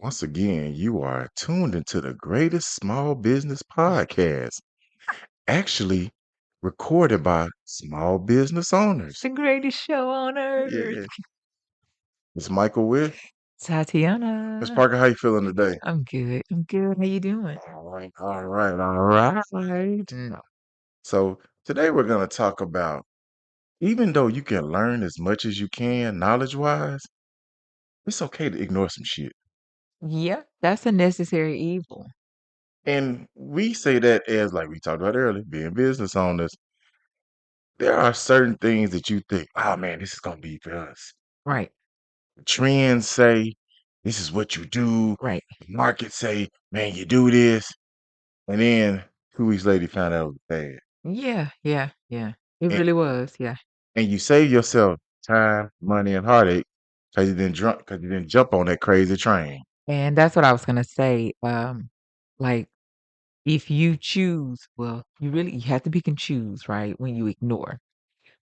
Once again, you are tuned into the greatest small business podcast, actually recorded by small business It's owners. the greatest show on earth. Yeah. It's Michael with Miss Tatiana. Parker. How you feeling today? I'm good. I'm good. How you doing? All right, all right, all right. Mm, So today we're gonna talk about even though you can learn as much as you can knowledge-wise, it's okay to ignore some shit. yeah, that's a necessary evil. And we say that as like we talked about earlier, being business owners, there are certain things that you think, oh man, this is gonna be for us. Right, Trends say this is what you do. right. The market say, man, you do this. And then 2 weeks later, you find out it was bad. Yeah, yeah, yeah. It And, really was. Yeah. and you save yourself time, money, and heartache because you didn't jump on that crazy train. And that's what I was gonna say. Like if you choose, well, you have to pick and choose, right? When you ignore.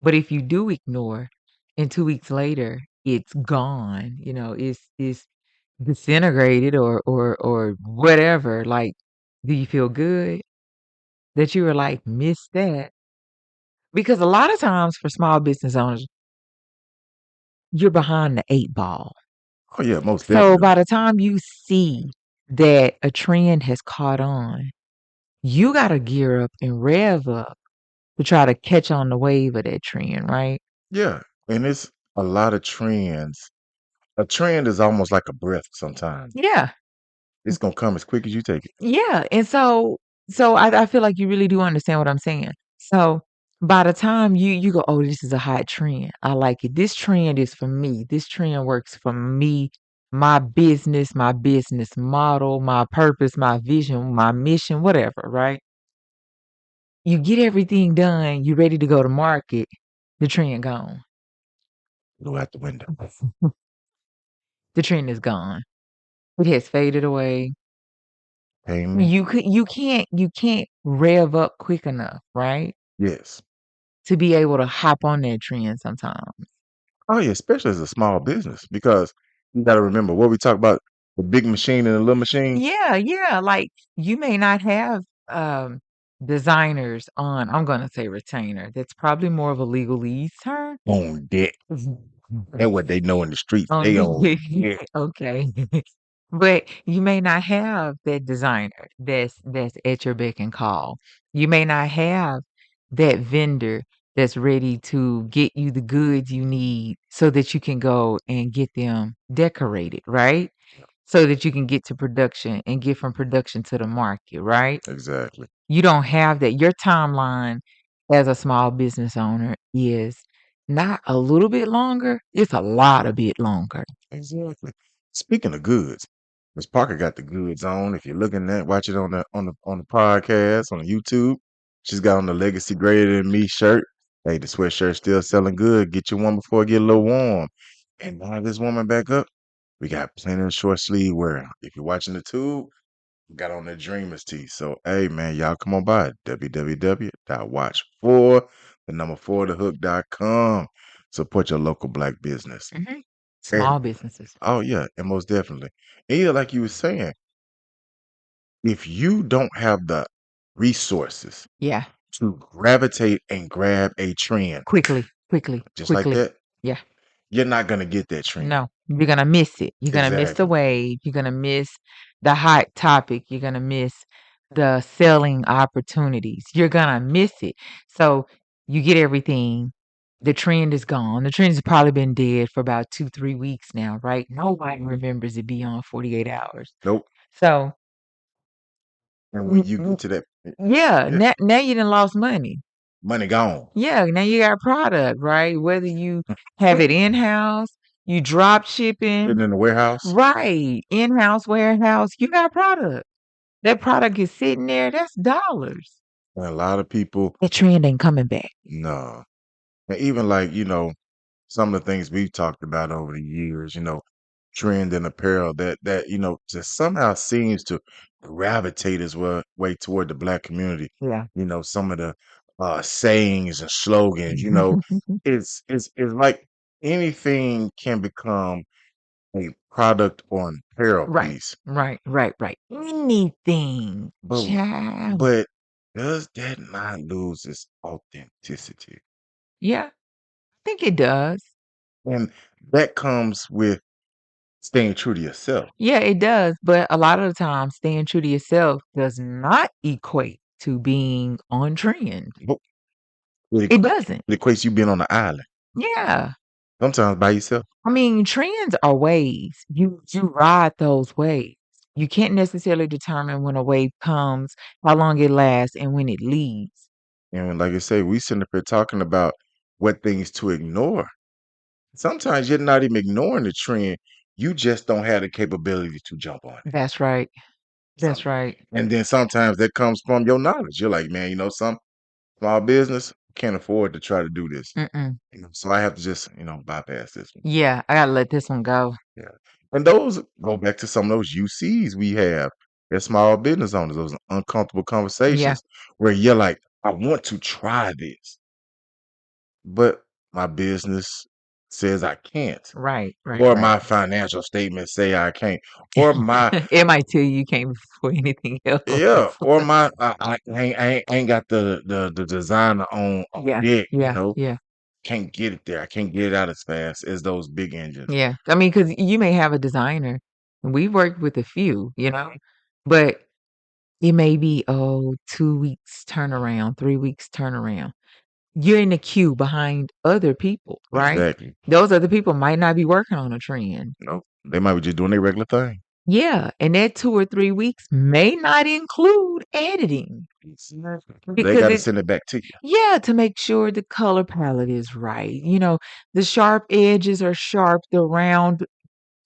But if you do ignore and 2 weeks later it's gone, it's disintegrated or whatever, like, do you feel good that you were like, "Missed that?" Because a lot of times for small business owners, you're behind the 8 ball. Oh yeah, most So definitely. by the time you see that a trend has caught on, you gotta gear up and rev up to try to catch on the wave of that trend, right? Yeah. And it's a lot of trends. A trend is almost like a breath sometimes. Yeah. It's gonna come as quick as you take it. Yeah, and so I feel like you really do understand what I'm saying. So by the time you go, "Oh, this is a hot trend. I like it. This trend is for me. This trend works for me, my business model, my purpose, my vision, my mission, whatever," right? You get everything done, you ready to go to market, the trend gone. Go out the window. The trend is gone. It has faded away. Payment. You can't rev up quick enough, right? Yes. To be able to hop on that trend sometimes. Oh yeah, especially as a small business because you got to remember what we talk about: the big machine and the little machine. Yeah, yeah, like, you may not have, um, designers on I'm gonna say retainer. That's probably more of a legalese term. On deck. That's what they know in the streets. On They on deck. okay. But you may not have that designer that's at your beck and call. You may not have that vendor that's ready to get you the goods you need so that you can go and get them decorated, right? So that you can get to production and get from production to the market, right? Exactly. You don't have that. Your timeline as a small business owner is not a little bit longer, it's a lot a bit longer. Exactly. Speaking of goods, Miss Parker got the goods on. If you're looking at watch it on the podcast on YouTube, she's got on the Legacy Greater Than Me shirt. Hey, the sweatshirt still selling good. Get you one before it get a little warm. And now this woman back up. We got plenty of short sleeve wear. If you're watching the tube, we got on the Dreamers tee. So hey man, y'all come on by www.watch4 the number 4 thehook.com. Support your local black business. Mhm. And Small businesses. oh yeah, and most definitely. And yeah, like you were saying, if you don't have the resources Yeah. to gravitate and grab a trend Quickly, quickly, just like quickly. that, Yeah. you're not gonna get that trend. No, you're gonna miss it. You're gonna miss the Exactly. wave. You're gonna miss the hot topic. You're gonna miss the selling opportunities. You're gonna miss it. So you get everything. The trend is gone. The trend has probably been dead for about 2, 3 weeks now, right? Nobody remembers it beyond 48 hours. Nope. So, And when mm, you mm, get to that, yeah, yeah, now you done lost money. money gone. Yeah, now you got product, right? Whether you have it in-house, you drop shipping, Sitting in the warehouse, right, in-house, warehouse, you got product. That product is sitting there, that's dollars. and a lot of people, That trend ain't coming back. no. And even like, some of the things we've talked about over the years, trend and apparel that just somehow seems to gravitate as well way toward the black community. Yeah. Some of the sayings and slogans, it's like anything can become a product or an apparel Right, piece. right, right, right. Anything, But child. but does that not lose its authenticity? Yeah, I think it does. And that comes with staying true to yourself. Yeah, it does. But a lot of the time, staying true to yourself does not equate to being on trend. But it, It doesn't. it equates you being on the island, Yeah. sometimes by yourself. I mean, trends are waves. You ride those waves. You can't necessarily determine when a wave comes, how long it lasts, and when it leaves. And like I say, we sitting up here talking about what things to ignore. Sometimes you're not even ignoring the trend. You just don't have the capability to jump on it. That's right. That's Some, right. and then sometimes that comes from your knowledge. You're like, man, some small business can't afford to try to do this. Mm-mm. So I have to just, bypass this one. Yeah, I gotta let this one go. Yeah. And those go back to some of those UCs we have as small business owners, those uncomfortable Yeah. conversations where you're like, I want to try this, but my business says I can't, Right, right, or right. my financial statements say I can't, or my It might tell you can't before anything else. yeah, or my I ain't got the designer on Yeah, deck, yeah, yeah, can't get it there. I can't get it out as fast as those big engines. yeah. I mean, because you may have a designer, and we've worked with a few, but it may be, 2 weeks turnaround, 3 weeks turnaround. You're in the queue behind other people, right? Exactly. Those other people might not be working on a trend. No, they might be just doing their regular thing. Yeah, and that 2 or 3 weeks may not include editing Exactly. They because got to it send it back to you. yeah, to make sure the color palette is right. The sharp edges are sharp, the round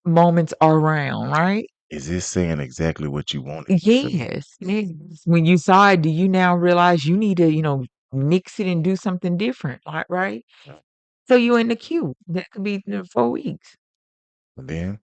moments are round, right? Is this saying exactly what you wanted to say? Yes, yes. When you saw it, do you now realize you need to, mix it and do something different, right? So you in the queue. That could be 4 weeks. And then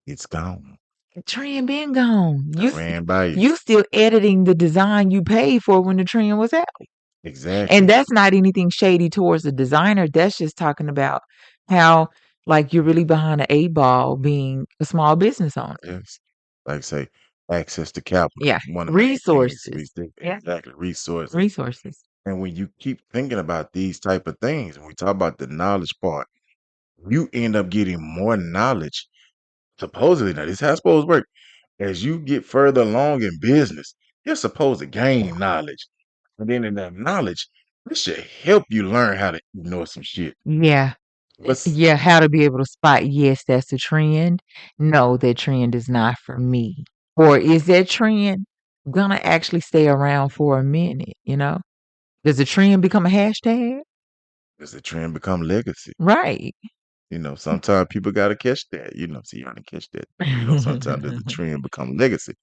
it's gone. The trend been gone. I ran by you. You still editing the design you paid for when the trend was out. And Exactly. that's not anything shady towards the designer. That's just talking about how, like, you're really behind the 8 ball being a small business owner. Yes. Like I say, access to capital. Yeah. One of the main things we Resources. think. Yeah. Exactly. Resources. Resources. And when you keep thinking about these type of things, and we talk about the knowledge part, you end up getting more knowledge. Supposedly, now this is how it's supposed to work. As you get further along in business, you're supposed to gain knowledge. And then in that knowledge, this should help you learn how to ignore some shit. Yeah. But Yeah. How to be able to spot, yes, that's a trend. No, that trend is not for me. Or is that trend gonna actually stay around for a minute? Does the trend become a hashtag? does the trend become legacy? Right. Sometimes people gotta catch that. See, you gotta catch that. Sometimes does the trend become legacy?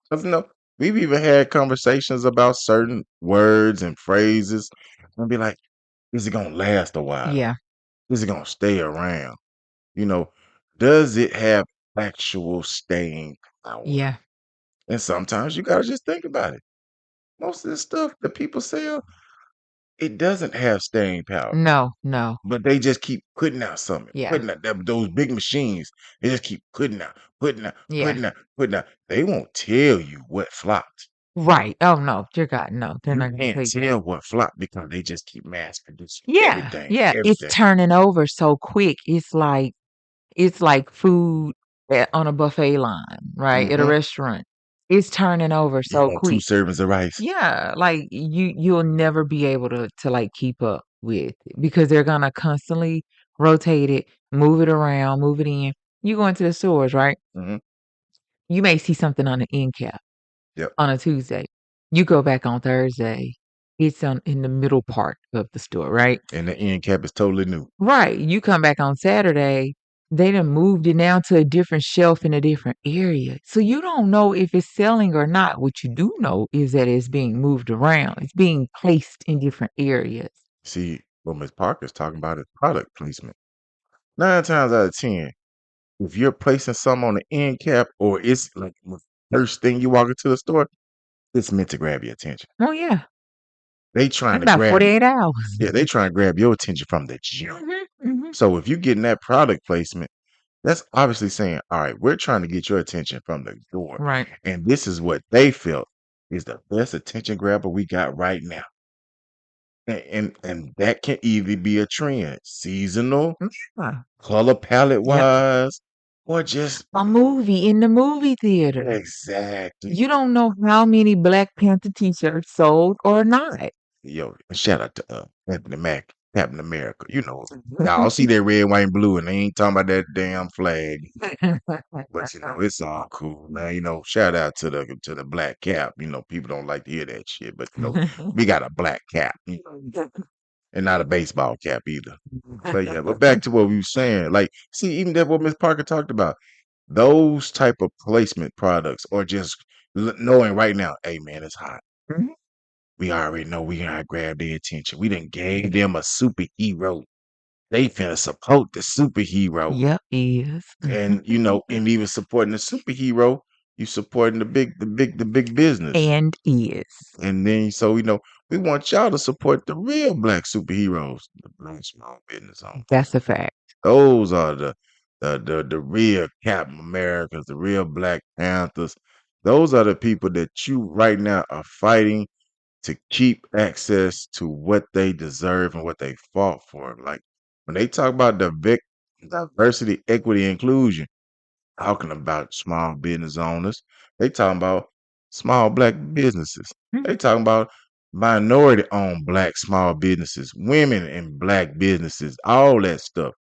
Because we've even had conversations about certain words and phrases and be like, is it gonna last a while? Yeah. Is it gonna stay around? You know, does it have actual staying power? Yeah. And sometimes you gotta just think about it. Most of the stuff that people sell, it doesn't have staying power. No, no. But they just keep putting out something, Yeah. putting out those big machines. They just keep putting out, putting out, Yeah. putting out, putting out. They won't tell you what flopped. Right. Oh, no. Dear God, no. They're You not gonna can't tell you. tell what flopped because they just keep mass producing Yeah, everything, yeah. It's everything. turning over so quick. It's like food on a buffet line, right? At a Hmm. restaurant. It's turning over You so want two quick. servings of rice? Yeah, like you'll never be able to like keep up with it because they're gonna constantly rotate it, move it around, move it in. You go into the stores, right? Hmm. You may see something on the end cap Yep. on a Tuesday. You go back on Thursday, it's in the middle part of the store, right? And the end cap is totally new. Right. You come back on Saturday, they done moved it now to a different shelf in a different area. So you don't know if it's selling or not. What you do know is that it's being moved around. It's being placed in different areas. See, what Miss Parker's talking about is product placement. 9 times out of 10, if you're placing something on the end cap or it's like the first thing you walk into the store, it's meant to grab your attention. Oh yeah. They trying In to about grab 48 hours. yeah, they trying to grab your attention from the jump. Mhm, mhm. So if you getting that product placement, That's obviously saying, all right, we're trying to get your attention from the door. Right. And this is what they felt is the best attention grabber we got right now. And that can either be a trend, seasonal, Yeah. color palette Yep. wise, or just A movie in the movie theater. exactly. You don't know how many Black Panther T-shirts sold or not. Yo, and shout out to Captain America. You know, y'all see that red, white, and blue, and they ain't talking about that damn flag. But you know, it's all cool, man. You know, shout out to the black cap. You know, people don't like to hear that shit, but you know, we got a black cap, and not a baseball cap either. But yeah, but back to what we were saying. Like, see, even that what Miss Parker talked about, those type of placement products, or just knowing right now, hey man, it's hot. Mhm. We already know we gotta grab their attention. We done gave them a superhero. They finna support the superhero. Yep, is. And you know, and even supporting the superhero, you supporting the big business. And is. And then so you know, we want y'all to support the real black superheroes, the black small business owners. That's a fact. Those are the real Captain Americas, the real Black Panthers. Those are the people that you right now are fighting to keep access to what they deserve and what they fought for. Like when they talk about diversity, equity, inclusion, talking about small business owners, they talking about small black businesses. Mm. They talking about minority owned black small businesses, women in black businesses, all that stuff.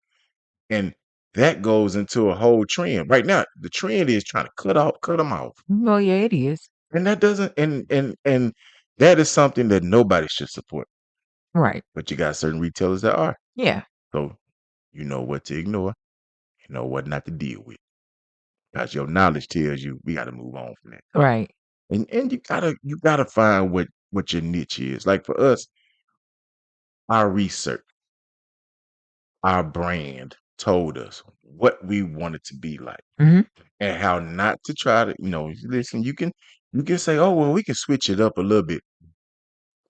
And that goes into a whole trend. Right now, the trend is trying to cut them off. Well, yeah, it is. And that doesn't and that is something that nobody should support. Right. But you got certain retailers that are. Yeah. So you know what to ignore, you know what not to deal with. Because your knowledge tells you we gotta move on from that. Right. And you gotta find what your niche is. Like for us, our research, our brand told us what we wanted to be like Mhm. and how not to try to, listen, you can say, oh well, we can switch it up a little bit,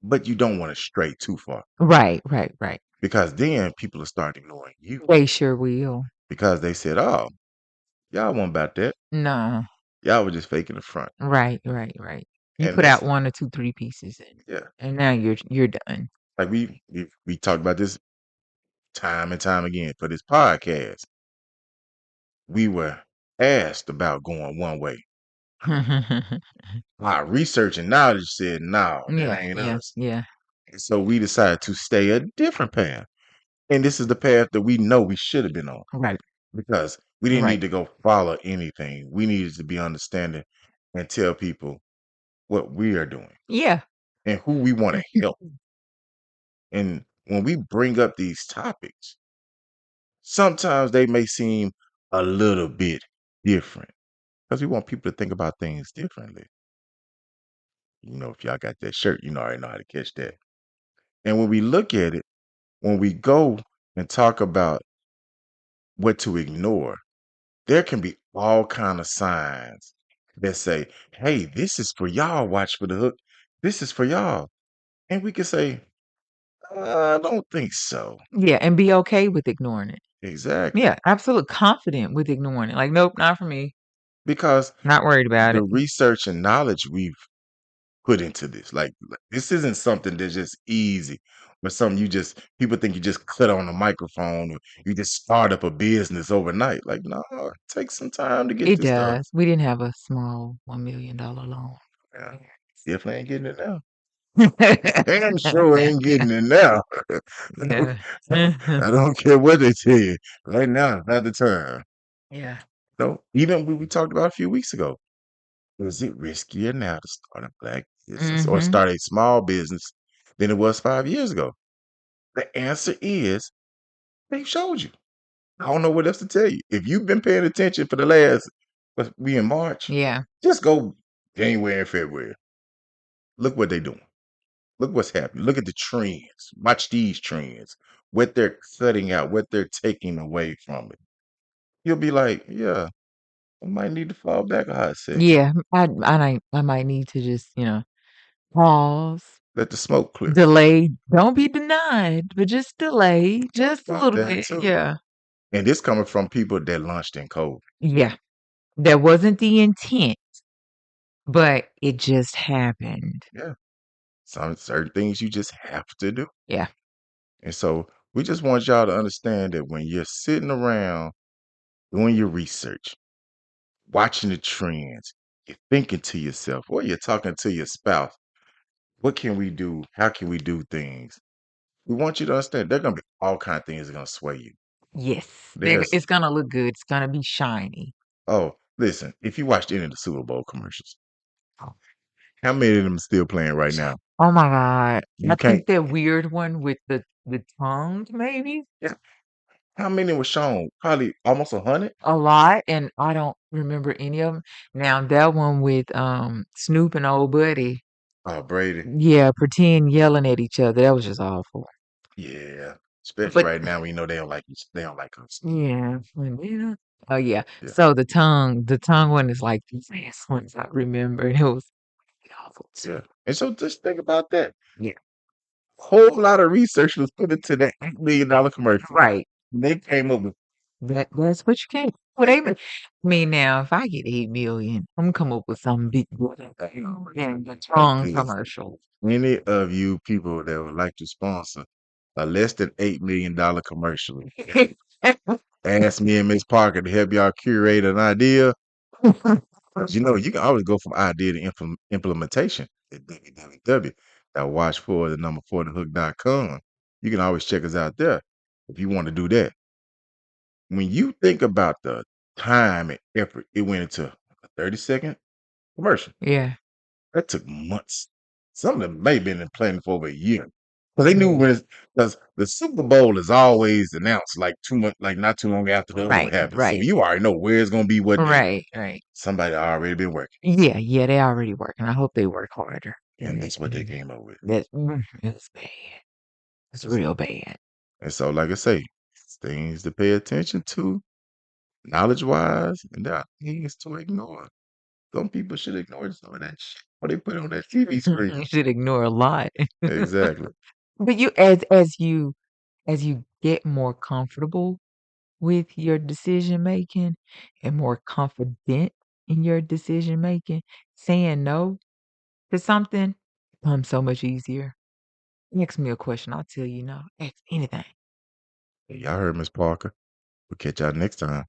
but you don't want to stray too far Right, right, right. because then people will start ignoring you They sure will. because they said, oh, y'all weren't about that. No. Y'all were just faking the front. Right, right, right. You And put out that's 1 or 2, 3 pieces yeah. and now you're done. Like we talked about this time and time again for this podcast. We were asked about going one way. Our research and knowledge said, no, that Yeah, ain't yeah, us. yeah. And so we decided to stay a different path. And this is the path that we know we should have been on Right, because we didn't right. need to go follow anything. We needed to be understanding and tell people what we are doing Yeah. and who we want to help. And when we bring up these topics, sometimes they may seem a little bit different because we want people to think about things differently. If y'all got that shirt, you know, I already know how to catch that. And when we look at it, when we go and talk about what to ignore, there can be all kind of signs that say, "Hey, this is for y'all. Watch for the hook. This is for y'all." And we can say, "I don't think so." Yeah, and be okay with ignoring it. Exactly. Yeah, absolute confident with ignoring it. Like, "Nope, not for me. Because Not worried about the it." research and knowledge we've put into this, like this isn't something that's just easy or something people think you just cut on a microphone or you just start up a business overnight. Like, no, it takes some time to get It this stuff. does. We didn't have a small $1,000,000 loan. Yeah, definitely ain't getting it now. Damn sure ain't getting it now. Yeah. I don't care what they tell you. Right now, not the time. Yeah. So even we talked about a few weeks ago, is it riskier now to start a black business or Mhm. start a small business than it was 5 years ago? The answer is they showed you. I don't know what else to tell you. If you've been paying attention for the last, we in March, Yeah. just go January and February. Look what they're doing. Look what's happening. Look at the trends. Watch these trends. What they're cutting out, what they're taking away from it. You'll be like, yeah, I might need to fall back a hot second. Yeah. I might need to just, pause, Let the smoke clear. delay. Don't be denied, but just delay just a About little that bit. too. Yeah. And this coming from people that launched in COVID. Yeah. That wasn't the intent, but it just happened. Yeah. Some certain things you just have to do. Yeah. And so we just want y'all to understand that when you're sitting around doing your research, watching the trends, you're thinking to yourself, or you're talking to your spouse, what can we do? How can we do things? We want you to understand there are gonna be all kind of things that are gonna sway you. Yes. There's It's gonna look good. It's gonna be shiny. oh, listen, if you watched any of the Super Bowl commercials, how many of them are still playing right now? Oh my god. You I can't think that weird one with the tongue, maybe? yeah, how many were shown? Probably almost 100? A lot, and I don't remember any of them. Now that one with, Snoop and Old Buddy, Oh, Brady. yeah, pretend yelling at each other, that was just awful. Yeah. Especially But right now, we know they don't like us. yeah, and yeah. Oh, yeah. Yeah. So the tongue one is like the last ones I remember, and it was awful Yeah. too. And so just think about that. Yeah. Whole lot of research was put into that $8 million commercial. Right. And they came up with That's what you can what they I mean, now, if I get 8,000,000, I'm come up with something big than the tongue listen, commercial. any of you people that would like to sponsor a less than $8 million commercial, ask me and Miss Parker to help y'all curate an idea. 'Cause you know, you can always go from idea to implementation at www.watchfor4thehook.com. You can always check us out there if you want to do that. When you think about the time and effort it went into a 30-second commercial, Yeah. that took months. Some of them may have been in planning for over a year. Because they knew Mm. when because the Super Bowl is always announced like 2 months, like not too long after the other one Right, happens. So right, you already know where it's gonna be, what day. right, right. Somebody already been working. Yeah, yeah, they already working. I hope they work harder than And they that's what they came up with. it was bad. It's And so, real bad. and so, like I say, things to pay attention to, knowledge wise, and there are things to ignore. Some people should ignore some of that shit what they put on that TV screen. You should ignore a lot. Exactly. But as you get more comfortable with your decision making and more confident in your decision making, saying no to something becomes so much easier. Ask me a question, I'll tell you no. Ask anything. Y'all heard Miss Parker. We'll catch y'all next time.